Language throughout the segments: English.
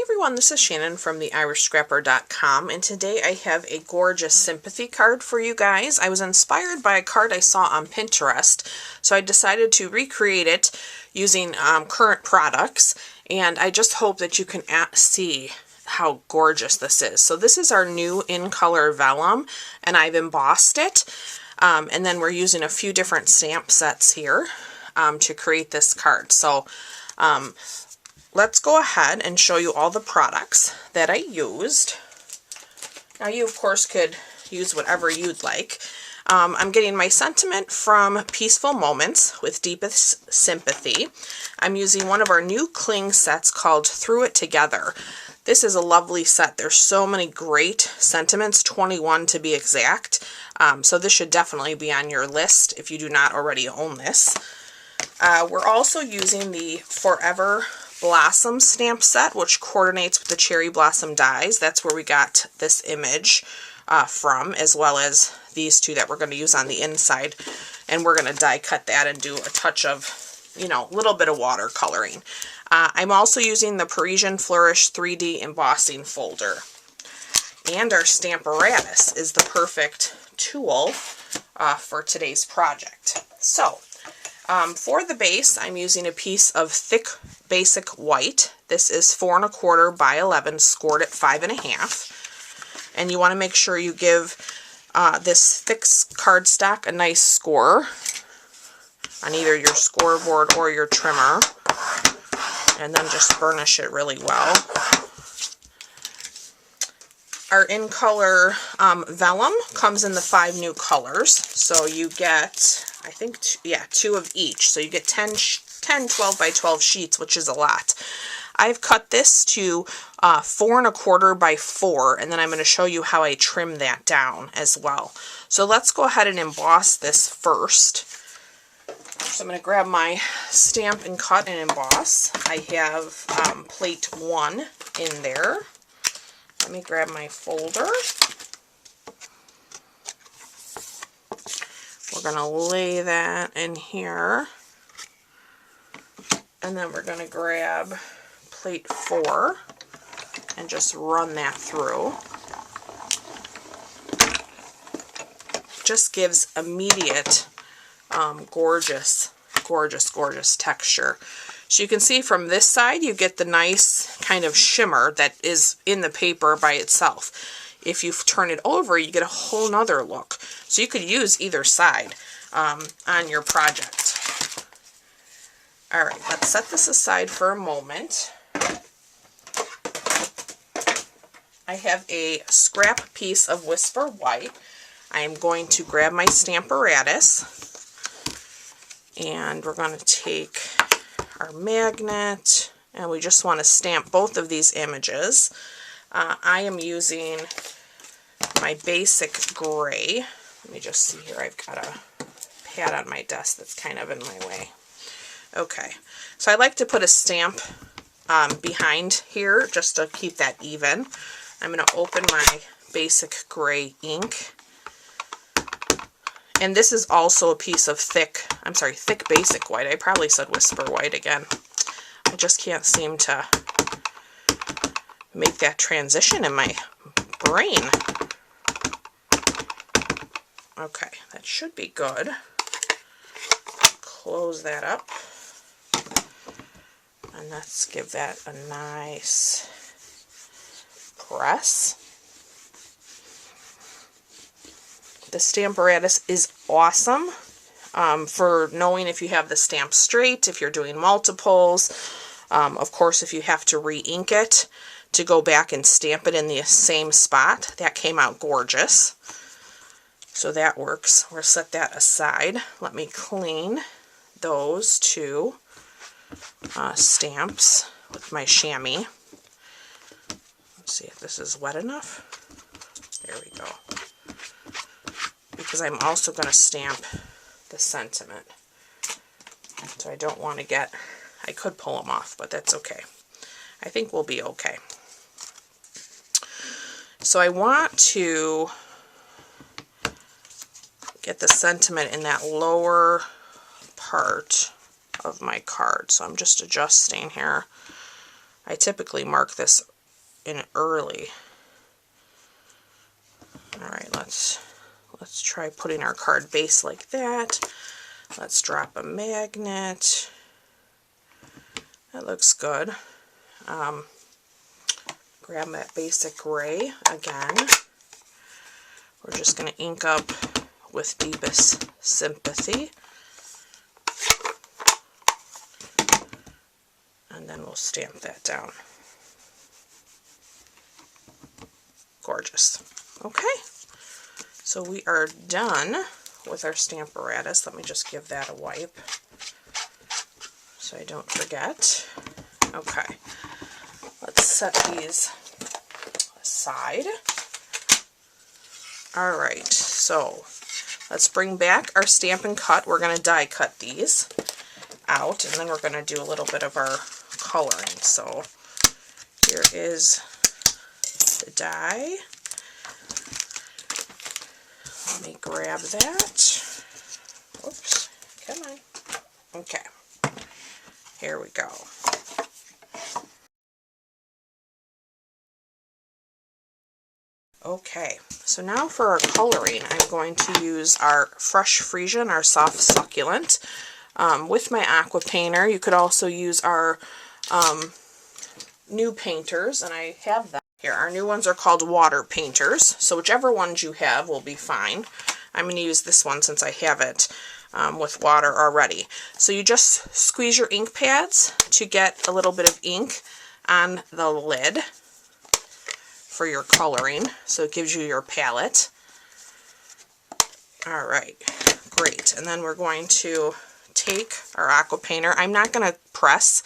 everyone, this is Shannon from theirishscrapper.com, and today I have a gorgeous sympathy card for you guys. I was inspired by a card I saw on Pinterest, so I decided to recreate it using current products, and I just hope that you can see how gorgeous this is. So this is our new in color vellum, and I've embossed it, and then we're using a few different stamp sets here to create this card. So let's go ahead and show you all the products that I used. Now you of course could use whatever you'd like. I'm getting my sentiment from Peaceful Moments with Deepest Sympathy. I'm using one of our new cling sets called Through It Together. This is a lovely set. There's so many great sentiments, 21 to be exact. So this should definitely be on your list if you do not already own this. We're also using the Forever Blossom stamp set, which coordinates with the cherry blossom dies. That's where we got this image from, as well as these two that we're going to use on the inside. And we're going to die cut that and do a touch of, you know, a little bit of watercoloring. I'm also using the Parisian Flourish 3D embossing folder. And our Stamparatus is the perfect tool for today's project. So, for the base, I'm using a piece of thick basic white. This is 4 1/4 by 11, scored at 5 1/2. And you want to make sure you give this thick cardstock a nice score on either your scoreboard or your trimmer. And then just burnish it really well. Our in color vellum comes in the 5 new colors. So you get, I think, 2 of each. So you get 10 12 by 12 sheets, which is a lot. I've cut this to 4 1/4 by 4, and then I'm going to show you how I trim that down as well. So let's go ahead and emboss this first. So I'm going to grab my stamp and cut and emboss. I have plate 1 in there. Let me grab my folder. We're going to lay that in here. And then we're going to grab plate 4 and just run that through. Just gives immediate gorgeous texture. So you can see from this side you get the nice kind of shimmer that is in the paper by itself. If you turn it over, you get a whole nother look. So you could use either side on your project. Alright, let's set this aside for a moment. I have a scrap piece of Whisper White. I am going to grab my Stamparatus, and we're going to take our magnet, and we just want to stamp both of these images. I am using my basic gray. Let me just see here. I've got a pad on my desk that's kind of in my way. Okay, so I like to put a stamp behind here just to keep that even. I'm going to open my basic gray ink. And this is also a piece of thick basic white. I probably said Whisper White again. I just can't seem to make that transition in my brain. Okay, that should be good. Close that up. And let's give that a nice press. The Stamparatus is awesome for knowing if you have the stamp straight, if you're doing multiples. Of course, if you have to re-ink it to go back and stamp it in the same spot. That came out gorgeous. So that works. We'll set that aside. Let me clean those two stamps with my chamois. Let's see if this is wet enough. There we go. Because I'm also going to stamp the sentiment. So I don't want to get, I could pull them off, but that's okay. I think we'll be okay. So I want to get the sentiment in that lower part of my card. So I'm just adjusting here. I typically mark this in early. All right, let's try putting our card base like that. Let's drop a magnet. That looks good. Grab that basic gray again. We're just going to ink up with Deepest Sympathy. And then we'll stamp that down. Gorgeous. Okay, so we are done with our stamp apparatus. Let me just give that a wipe so I don't forget. Okay, let's set these aside. All right, so let's bring back our Stampin' Cut. We're going to die cut these out, and then we're going to do a little bit of our coloring. So here is the die. Let me grab that. Oops, come on. Okay, here we go. Okay, so now for our coloring, I'm going to use our Fresh Frisian, our soft succulent, with my Aqua Painter. You could also use our new painters, and I have them here. Our new ones are called water painters, so whichever ones you have will be fine. I'm going to use this one since I have it with water already. So you just squeeze your ink pads to get a little bit of ink on the lid for your coloring, so it gives you your palette. All right, great. And then we're going to take our Aqua Painter. I'm not going to press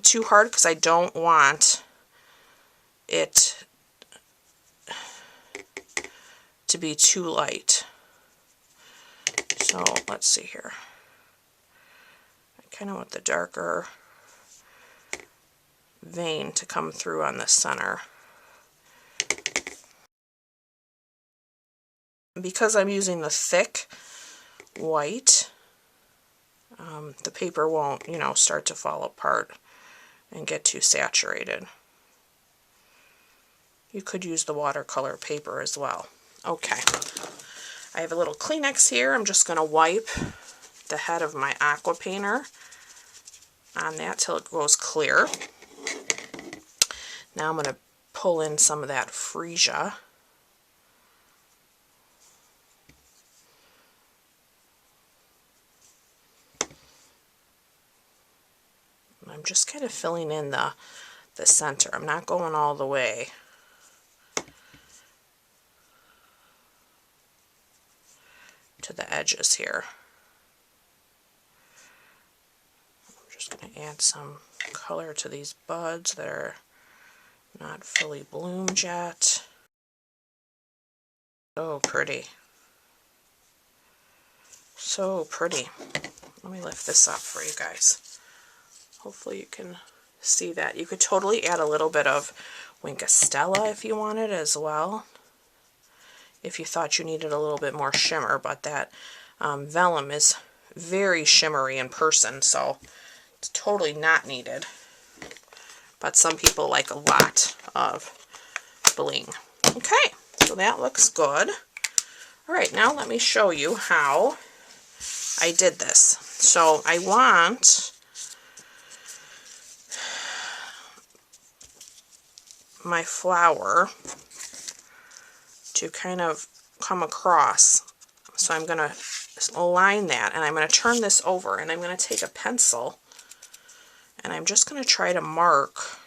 too hard because I don't want it to be too light. So let's see here. I kind of want the darker vein to come through on the center. Because I'm using the thick white, the paper won't, you know, start to fall apart and get too saturated. You could use the watercolor paper as well. Okay, I have a little Kleenex here. I'm just going to wipe the head of my Aqua Painter on that till it goes clear. Now I'm going to pull in some of that freesia. I'm just kind of filling in the center. I'm not going all the way. To the edges here. I'm just going to add some color to these buds that are not fully bloomed yet. So pretty. So pretty. Let me lift this up for you guys. Hopefully you can see that. You could totally add a little bit of Winkostella if you wanted as well, if you thought you needed a little bit more shimmer, but that vellum is very shimmery in person, so it's totally not needed. But some people like a lot of bling. Okay, so that looks good. All right, now let me show you how I did this. So I want my flower to kind of come across. So I'm going to align that, and I'm going to turn this over, and I'm going to take a pencil, and I'm just going to try to mark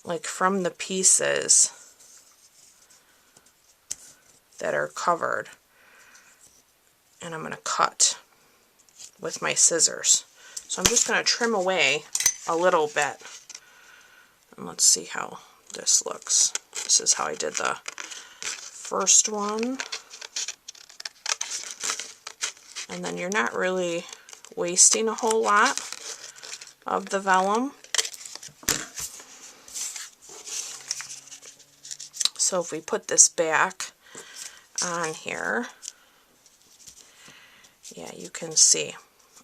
like from the pieces that are covered, and I'm going to cut with my scissors. So I'm just going to trim away a little bit, and let's see how this looks. This is how I did the first one. And then you're not really wasting a whole lot of the vellum. So if we put this back on here, yeah, you can see.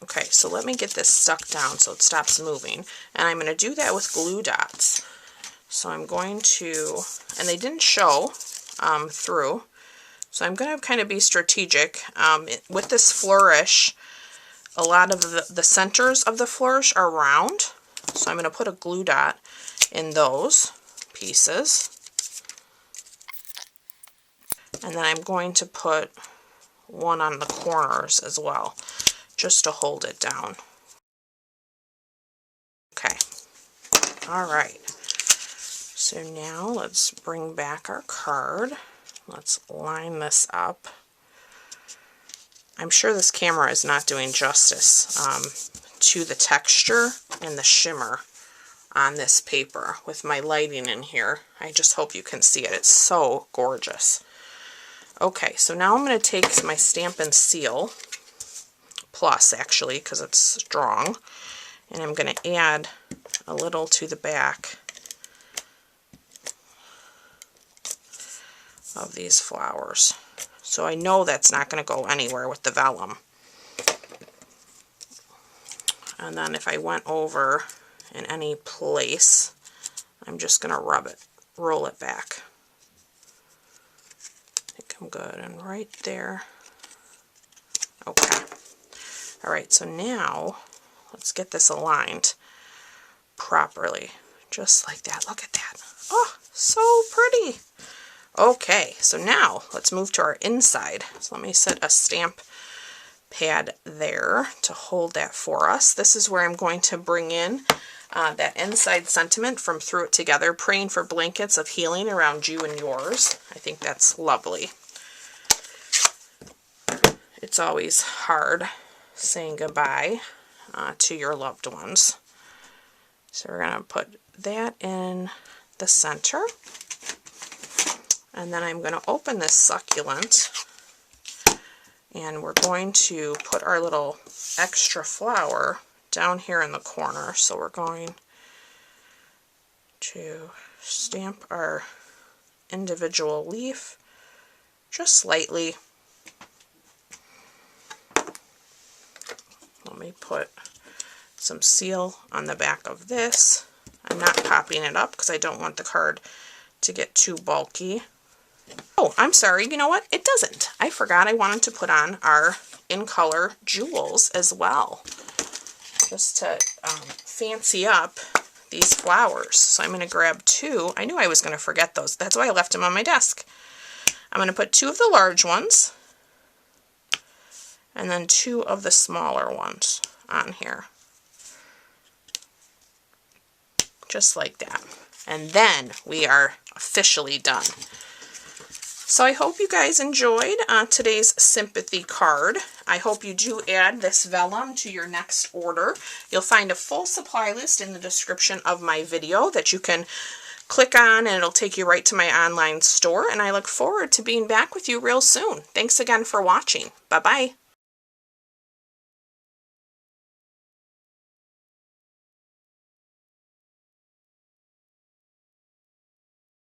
Okay, so let me get this stuck down so it stops moving. And I'm going to do that with glue dots. So I'm going to, and they didn't show through, so I'm going to kind of be strategic. With this flourish, a lot of the centers of the flourish are round, so I'm going to put a glue dot in those pieces. And then I'm going to put one on the corners as well, just to hold it down. Okay, all right. So now let's bring back our card. Let's line this up. I'm sure this camera is not doing justice to the texture and the shimmer on this paper with my lighting in here. I just hope you can see it. It's so gorgeous. Okay, so now I'm going to take my Stampin' Seal Plus, actually, because it's strong, and I'm going to add a little to the back of these flowers. So I know that's not going to go anywhere with the vellum. And then if I went over in any place, I'm just going to rub it, roll it back. I think I'm good, and right there. Okay. All right, so now let's get this aligned properly, just like that. Look at that. Oh, so pretty. Okay, so now let's move to our inside. So let me set a stamp pad there to hold that for us. This is where I'm going to bring in that inside sentiment from Through It Together, praying for blankets of healing around you and yours. I think that's lovely. It's always hard saying goodbye to your loved ones. So we're going to put that in the center. And then I'm going to open this succulent, and we're going to put our little extra flower down here in the corner. So we're going to stamp our individual leaf just slightly. Let me put some seal on the back of this. I'm not popping it up because I don't want the card to get too bulky. Oh, I'm sorry, you know what? It doesn't. I forgot I wanted to put on our in color jewels as well, just to fancy up these flowers. So I'm going to grab two. I knew I was going to forget those. That's why I left them on my desk. I'm going to put two of the large ones and then two of the smaller ones on here. Just like that. And then we are officially done. So I hope you guys enjoyed today's Sympathy card. I hope you do add this vellum to your next order. You'll find a full supply list in the description of my video that you can click on, and it'll take you right to my online store. And I look forward to being back with you real soon. Thanks again for watching. Bye-bye.